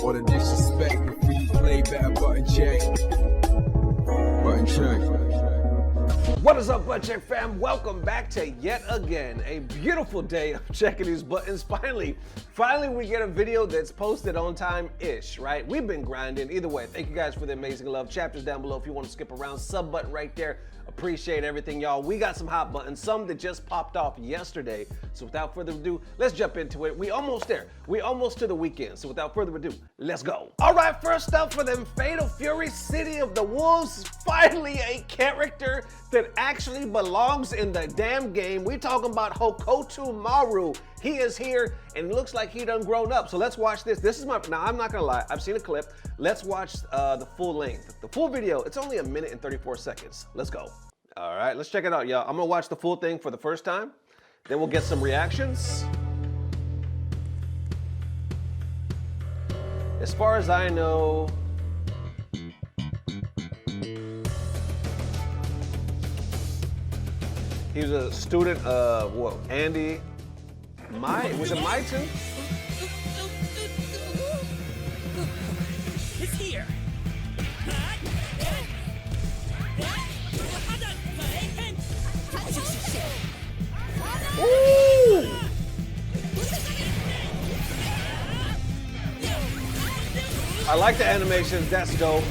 All the disrespect, the free play, better button check. Button check. What is up, Button Check fam? Welcome back to yet again a beautiful day of checking these buttons. Finally we get a video that's posted on time-ish, right? We've been grinding. Either way, thank you guys for the amazing love. Chapters down below if you want to skip around. Sub button right there. Appreciate everything, y'all. We got some hot buttons, some that just popped off yesterday. So without further ado, let's jump into it. We almost there. We almost to the weekend. So without further ado, let's go. All right, first up for them Fatal Fury City of the Wolves. Finally a character that actually belongs in the damn game. We talking about HOKUTOMARU. He is here and looks like he done grown up. So let's watch this. This is my, now I'm not gonna lie, I've seen a clip. Let's watch the full length. The full video, it's only 1 minute and 34 seconds. Let's go. All right, let's check it out, y'all. I'm gonna watch the full thing for the first time. Then we'll get some reactions. As far as I know, he was a student of what? Andy, was it Mai too? It's here. Ooh! I like the animations, that's dope.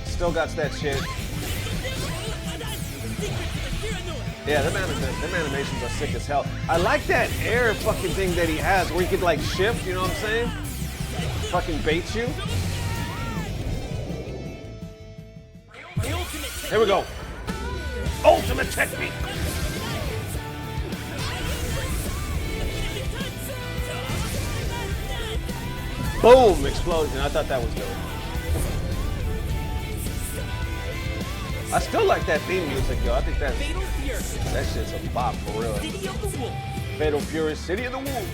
Still got that shit. Yeah, them animations are sick as hell. I like that air fucking thing that he has where he could like shift, you know what I'm saying? Fucking bait you. Here we go. Ultimate technique. Boom, explosion. I thought that was dope. I still like that theme music, yo. I think that shit's a bop for real. City of the Wolves. Fatal Fury, City of the Wolves.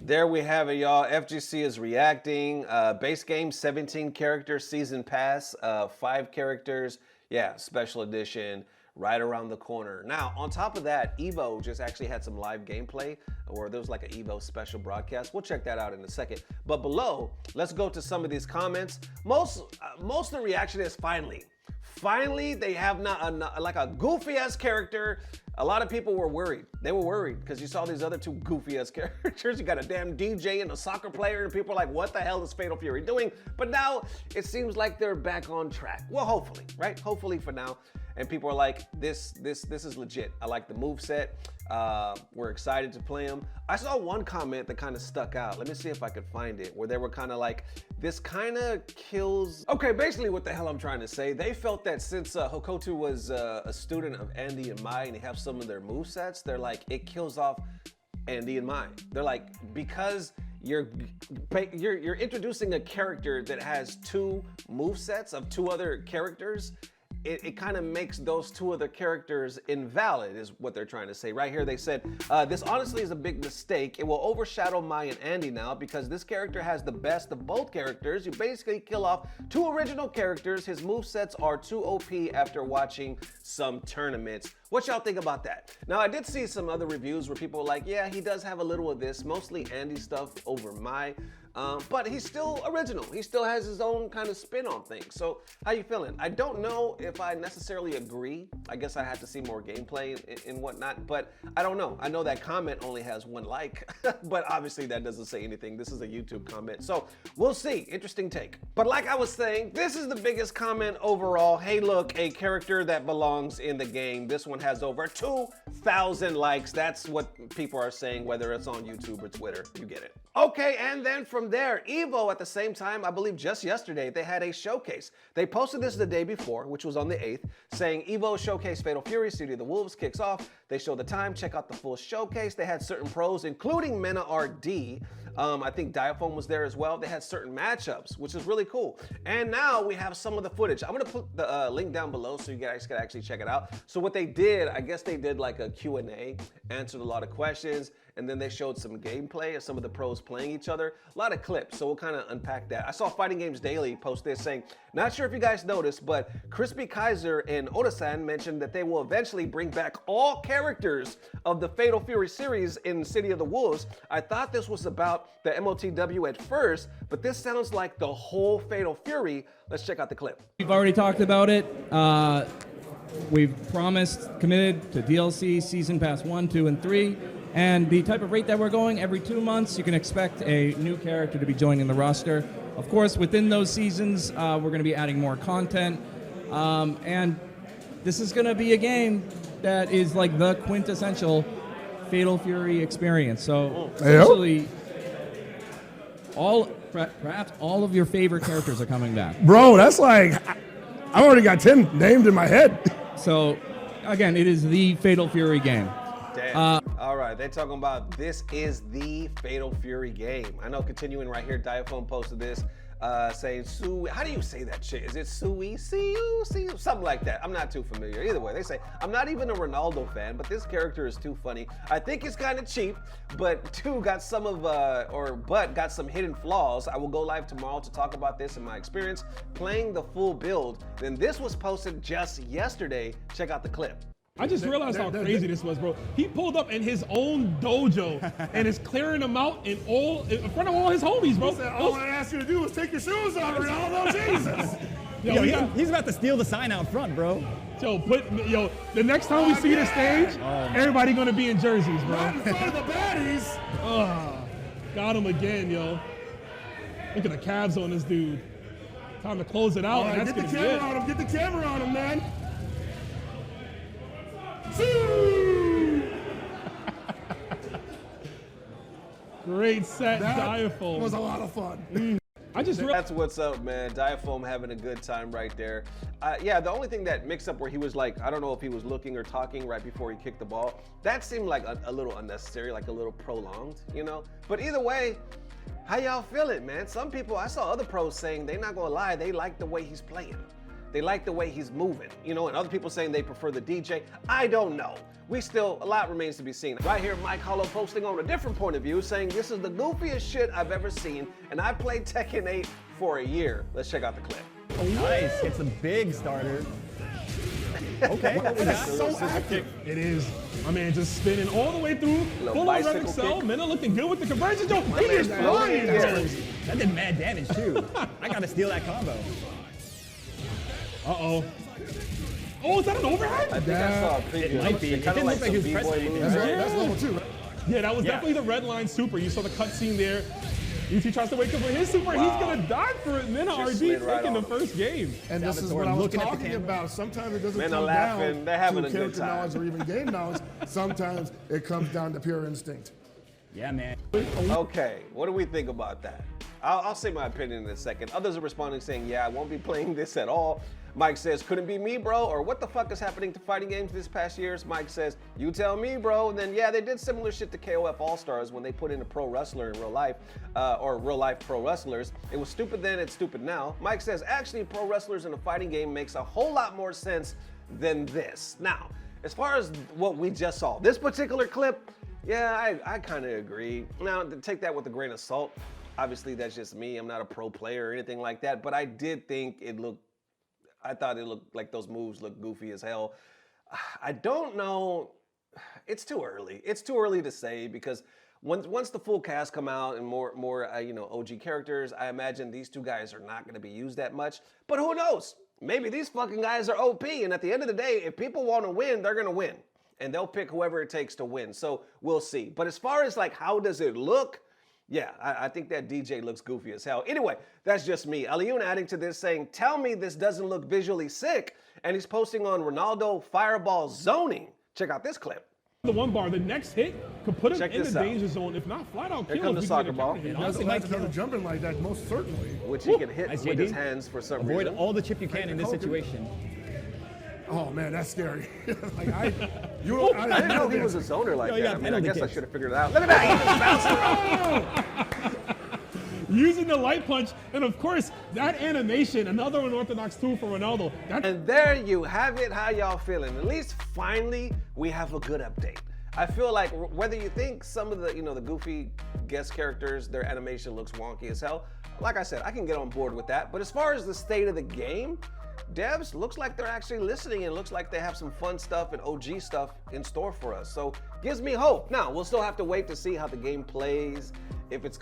There we have it, y'all. FGC is reacting. Base game, 17 characters, season pass, 5 characters. Yeah, special edition. Right around the corner. Now, on top of that, Evo just actually had some live gameplay, or there was like an Evo special broadcast. We'll check that out in a second. But below, let's go to some of these comments. Most of the reaction is finally. Finally, they have like a goofy ass character. A lot of people were worried. They were worried because you saw these other 2 goofy ass characters. You got a damn DJ and a soccer player, and people are like, what the hell is Fatal Fury doing? But now it seems like they're back on track. Well, hopefully, right? Hopefully for now. And people are like, this is legit. I like the moveset. We're excited to play them. I saw one comment that kind of stuck out. Let me see if I could find it, where they were kind of like, this kind of kills. Okay, basically what the hell I'm trying to say, they felt that since Hokuto was a student of Andy and Mai, and they have some of their movesets, they're like, it kills off Andy and Mai. They're like, because you're introducing a character that has 2 movesets of 2 other characters, it kind of makes those 2 other characters invalid, is what they're trying to say. Right here they said, this honestly is a big mistake. It will overshadow Mai and Andy now because this character has the best of both characters. You basically kill off 2 original characters. His movesets are too OP after watching some tournaments. What y'all think about that? Now, I did see some other reviews where people were like, yeah, he does have a little of this, mostly Andy stuff over Mai. But he's still original. He still has his own kind of spin on things. So how you feeling? I don't know if I necessarily agree. I guess I have to see more gameplay and whatnot, but I don't know. I know that comment only has 1 like, but obviously that doesn't say anything. This is a YouTube comment. So we'll see. Interesting take. But like I was saying, this is the biggest comment overall. Hey, look, a character that belongs in the game. This one has over 2,000 likes. That's what people are saying, whether it's on YouTube or Twitter. You get it. Okay, and then from there, Evo at the same time, I believe just yesterday, they had a showcase. They posted this the day before, which was on the 8th, saying Evo Showcase Fatal Fury City of the Wolves kicks off. They showed the time, check out the full showcase. They had certain pros, including Mena RD. I think Diaphone was there as well. They had certain matchups, which is really cool. And now we have some of the footage. I'm gonna put the link down below so you guys can actually check it out. So what they did, I guess they did like a Q&A, answered a lot of questions, and then they showed some gameplay of some of the pros playing each other. A lot of clips, so we'll kind of unpack that. I saw Fighting Games Daily post this saying, not sure if you guys noticed, but Crispy Kaiser and Oda-san mentioned that they will eventually bring back all characters of the Fatal Fury series in City of the Wolves. I thought this was about the MOTW at first, but this sounds like the whole Fatal Fury. Let's check out the clip. We've already talked about it. We've promised, committed to DLC, Season Pass 1, 2, and 3. And the type of rate that we're going, every 2 months, you can expect a new character to be joining the roster. Of course, within those seasons, we're going to be adding more content. And this is going to be a game that is like the quintessential Fatal Fury experience. So, essentially, perhaps all of your favorite characters are coming back. Bro, that's like, I already got 10 named in my head. So, again, it is the Fatal Fury game. Damn. All right, they're talking about this is the Fatal Fury game. I know, continuing right here, Diaphone posted this saying, how do you say that shit? Is it Sui, see-you, something like that. I'm not too familiar. Either way, they say, I'm not even a Ronaldo fan, but this character is too funny. I think it's kind of cheap, but got some hidden flaws. I will go live tomorrow to talk about this and my experience playing the full build. Then this was posted just yesterday. Check out the clip. I just realized how crazy this was, bro. He pulled up in his own dojo and is clearing them out in front of all his homies, bro. He said, all I asked you to do was take your shoes off, Ronaldo. Jesus. He's about to steal the sign out front, bro. The next time we see the stage, everybody gonna be in jerseys, bro. Not in front of the baddies. Got him again, yo. Look at the calves on this dude. Time to close it out. Right, get the camera on him. Get the camera on him, man. Great set, That Diaphone. was a lot of fun. That's what's up, man. Diaphone having a good time right there. Yeah, the only thing that mixed up where he was like, I don't know if he was looking or talking right before he kicked the ball. That seemed like a little unnecessary, like a little prolonged, you know? But either way, how y'all feeling, man? Some people, I saw other pros saying, they're not gonna lie, they like the way he's playing. They like the way he's moving, you know, and other people saying they prefer the DJ. I don't know. A lot remains to be seen. Right here, Mike Hollow posting on a different point of view, saying this is the goofiest shit I've ever seen, and I played Tekken 8 for a year. Let's check out the clip. Oh, nice. It's a big starter. Okay. That's so active. It is. My man just spinning all the way through. Full of red excel. Mena looking good with the conversion. Yo, he is flying. That did mad damage, too. I got to steal that combo. Uh-oh. Oh, is that an overhead? I think I saw a preview. It might be. It didn't look like he was pressing anything. That's level 2, right? Yeah, that was definitely the red line super. You saw the cutscene there. UT tries to wake up with his super. He's going to die for it. Mena RB taking the first game. And this is what I was talking about. Sometimes it doesn't come down they're having to a good character time. knowledge or even game knowledge. Sometimes it comes down to pure instinct. Yeah, man. Okay, what do we think about that? I'll say my opinion in a second. Others are responding saying, yeah, I won't be playing this at all. Mike says, couldn't be me, bro, or what the fuck is happening to fighting games this past years? Mike says, you tell me, bro. And then, yeah, they did similar shit to KOF All-Stars when they put in a pro wrestler in real life, or real life pro wrestlers. It was stupid then, it's stupid now. Mike says, actually, pro wrestlers in a fighting game makes a whole lot more sense than this. Now, as far as what we just saw, this particular clip, yeah, I kind of agree. Now, to take that with a grain of salt, obviously that's just me. I'm not a pro player or anything like that, but I did think I thought it looked like those moves looked goofy as hell. I don't know. It's too early. It's too early to say because once the full cast come out and more OG characters, I imagine these two guys are not going to be used that much. But who knows? Maybe these fucking guys are OP, and at the end of the day, if people want to win, they're going to win. And they'll pick whoever it takes to win. So we'll see. But as far as like how does it look, yeah, I think that DJ looks goofy as hell. Anyway, that's just me. Aliyun adding to this saying, tell me this doesn't look visually sick. And he's posting on Ronaldo Fireball zoning. Check out this clip. The one bar, the next hit could put him in the danger zone, if not flat out kill. Here comes the soccer ball. He doesn't like to jumping like that, most certainly. Which he can hit with his hands for some reason. Avoid all the chip you can in this situation. Oh man, that's scary. Like I didn't know he was a zoner like that. I mean, I guess I should have figured it out. Look at that! using the light punch, and of course, that animation, another unorthodox tool for Ronaldo. And there you have it. How y'all feeling? At least finally, we have a good update. I feel like whether you think some of the, the goofy guest characters, their animation looks wonky as hell, like I said, I can get on board with that. But as far as the state of the game, devs looks like they're actually listening, and looks like they have some fun stuff and OG stuff in store for us. So gives me hope. Now, we'll still have to wait to see how the game plays, if it's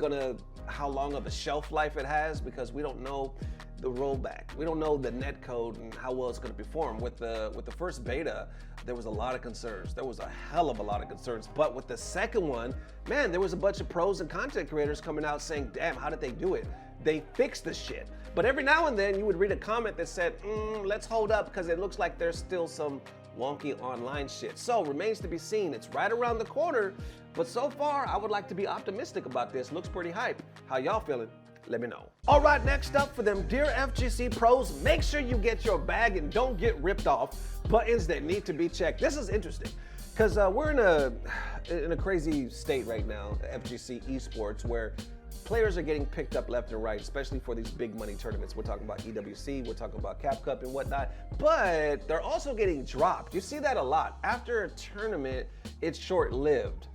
how long of a shelf life it has, because we don't know the rollback. We don't know the net code and how well it's going to perform. With the first beta, there was a lot of concerns. There was a hell of a lot of concerns. But with the second one, man, there was a bunch of pros and content creators coming out saying, damn, how did they do it? They fixed the shit. But every now and then you would read a comment that said, let's hold up because it looks like there's still some wonky online shit. So remains to be seen. It's right around the corner, but so far I would like to be optimistic about this. Looks pretty hype. How y'all feeling? Let me know. All right, next up for them dear FGC pros, make sure you get your bag and don't get ripped off. Buttons that need to be checked. This is interesting because we're in a crazy state right now, FGC esports, where players are getting picked up left and right, especially for these big money tournaments. We're talking about EWC, we're talking about Capcom and whatnot, but they're also getting dropped. You see that a lot. After a tournament, it's short-lived.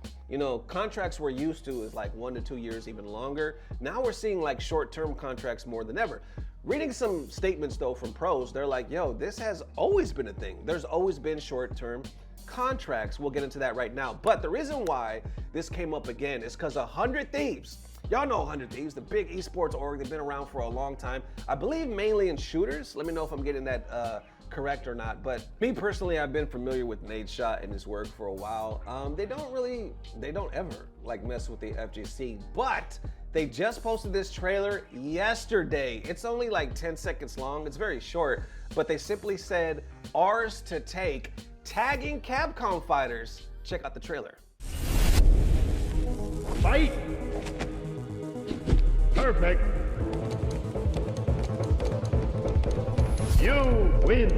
Contracts we're used to is like 1 to 2 years, even longer. Now we're seeing like short-term contracts more than ever. Reading some statements though from pros, they're like, yo, this has always been a thing. There's always been short-term contracts. We'll get into that right now. But the reason why this came up again is because 100 Thieves, y'all know 100 Thieves, the big esports org, they've been around for a long time. I believe mainly in shooters. Let me know if I'm getting that correct or not. But me personally, I've been familiar with Nadeshot and his work for a while. They don't ever like mess with the FGC, but they just posted this trailer yesterday. It's only like 10 seconds long. It's very short, but they simply said, ours to take, tagging Capcom fighters. Check out the trailer. Fight! Perfect. You win.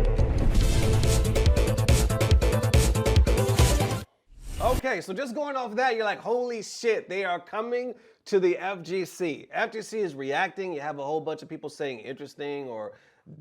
Okay, so just going off of that, you're like, holy shit, they are coming to the FGC. FGC is reacting. You have a whole bunch of people saying interesting or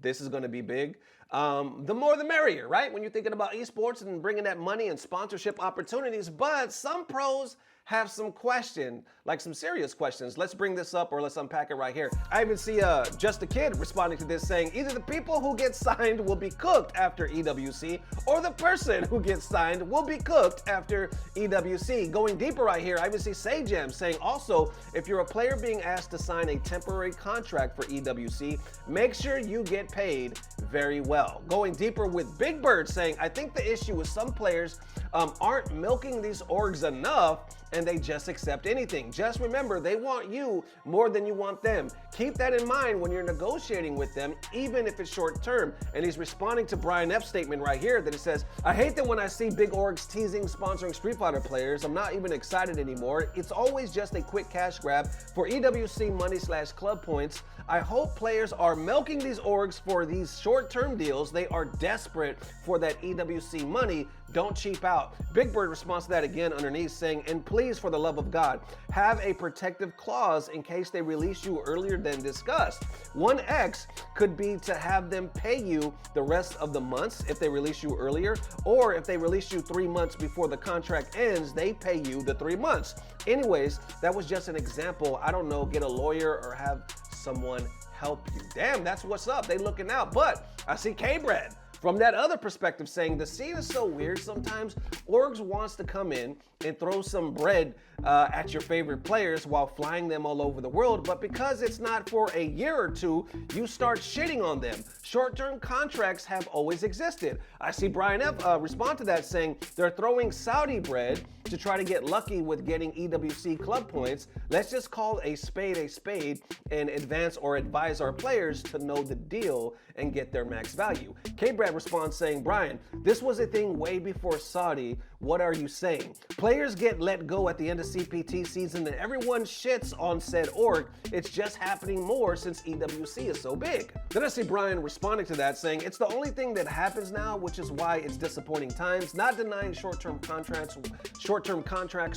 this is going to be big. The more the merrier, right? When you're thinking about esports and bringing that money and sponsorship opportunities. But some pros have some question, like some serious questions. Let's bring this up or let's unpack it right here. I even see Just a Kid responding to this saying either the people who get signed will be cooked after EWC or the person who gets signed will be cooked after EWC. Going deeper right here, I even see Sajam saying also, if you're a player being asked to sign a temporary contract for EWC, make sure you get paid very well. Going deeper with Big Bird saying, I think the issue is some players aren't milking these orgs enough and they just accept anything. Just remember, they want you more than you want them. Keep that in mind when you're negotiating with them, even if it's short term. And he's responding to Brian F's statement right here that it says, I hate that when I see big orgs teasing sponsoring Street Fighter players, I'm not even excited anymore. It's always just a quick cash grab for EWC money/club points. I hope players are milking these orgs for these short-term deals. They are desperate for that EWC money. Don't cheap out. Big Bird responds to that again underneath saying, and please, for the love of God, have a protective clause in case they release you earlier than discussed. One X could be to have them pay you the rest of the months if they release you earlier, or if they release you 3 months before the contract ends, they pay you the 3 months. Anyways, that was just an example. I don't know, get a lawyer or have someone help you. Damn, that's what's up. They looking out. But I see K-Bread from that other perspective saying the scene is so weird sometimes. Orgs wants to come in and throw some bread at your favorite players while flying them all over the world, but because it's not for a year or two, you start shitting on them. Short-term contracts have always existed. I see Brian F respond to that saying they're throwing Saudi bread to try to get lucky with getting EWC club points. Let's just call a spade and advance or advise our players to know the deal and get their max value. K-Brad K responds saying, Brian, this was a thing way before Saudi. What are you saying? Players get let go at the end of CPT season and everyone shits on said org. It's just happening more since EWC is so big. Then I see Brian responding to that saying, it's the only thing that happens now, which is why it's disappointing times. Not denying short-term contracts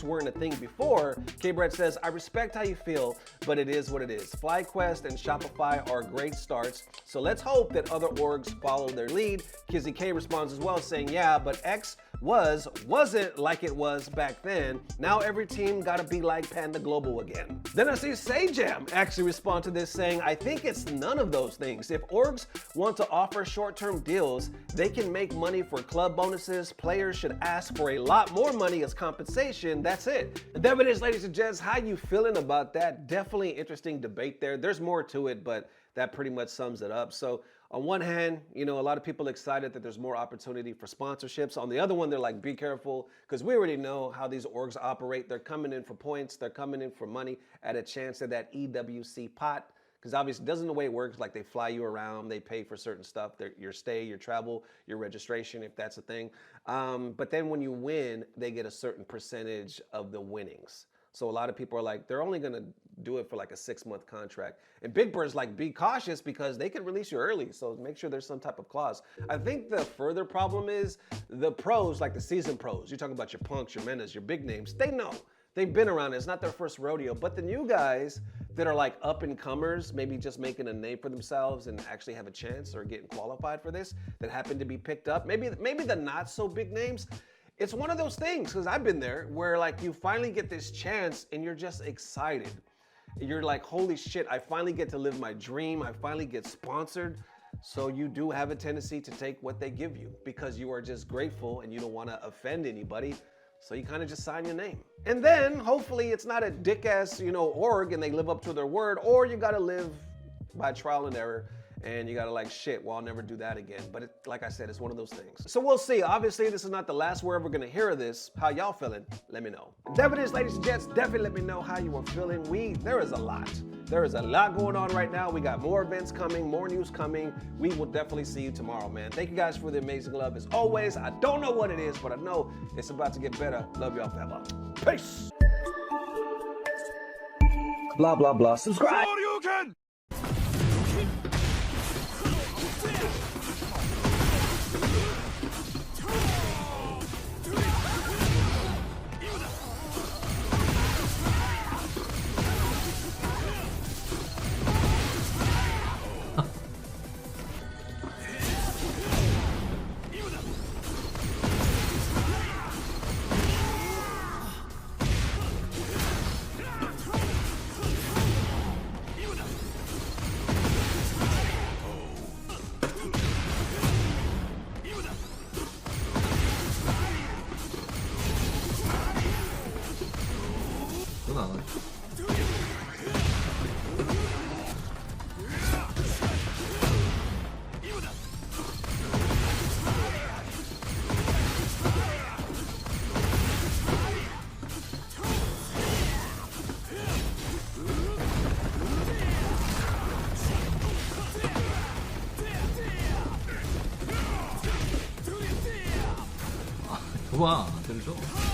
weren't a thing before. K-Brett says, I respect how you feel, but it is what it is. FlyQuest and Shopify are great starts, so let's hope that other orgs follow their lead. Kizzy K responds as well saying, yeah, but X wasn't like it was back then. Now every team gotta be like Panda Global again. Then I see Sajam actually respond to this saying, I think it's none of those things. If orgs want to offer short-term deals, they can make money for club bonuses. Players should ask for a lot more money as compensation. That's it. And there it is, ladies and gents. How you feeling about that? Definitely interesting debate there. There's more to it, but that pretty much sums it up. So on one hand, you know, a lot of people excited that there's more opportunity for sponsorships. On the other one, they're like, be careful, because we already know how these orgs operate. They're coming in for points. They're coming in for money at a chance at that EWC pot. Because obviously, it doesn't the way it works. Like they fly you around, they pay for certain stuff, your stay, your travel, your registration, if that's a thing. But then when you win, they get a certain percentage of the winnings. So a lot of people are like, they're only gonna do it for like a 6-month contract. And Big Bird's like, be cautious because they can release you early. So make sure there's some type of clause. I think the further problem is the pros, like the season pros. You're talking about your Punks, your Menas, your big names. They know. They've been around. It's not their first rodeo. But the new guys that are like up and comers, maybe just making a name for themselves and actually have a chance or getting qualified for this, that happen to be picked up. Maybe the not so big names. It's one of those things, because I've been there, where like you finally get this chance and you're just excited. You're like, holy shit, I finally get to live my dream. I finally get sponsored. So you do have a tendency to take what they give you because you are just grateful and you don't want to offend anybody. So you kind of just sign your name. And then hopefully it's not a dick ass, you know, org and they live up to their word, or you got to live by trial and error. And you gotta like, shit, well, I'll never do that again. But like I said, it's one of those things. So we'll see. Obviously, this is not the last we're ever gonna hear of this. How y'all feeling? Let me know. There it is, ladies and gents. Definitely let me know how you are feeling. There is a lot. There is a lot going on right now. We got more events coming, more news coming. We will definitely see you tomorrow, man. Thank you guys for the amazing love as always. I don't know what it is, but I know it's about to get better. Love y'all forever. Peace. Blah, blah, blah. Subscribe. 와, 들죠?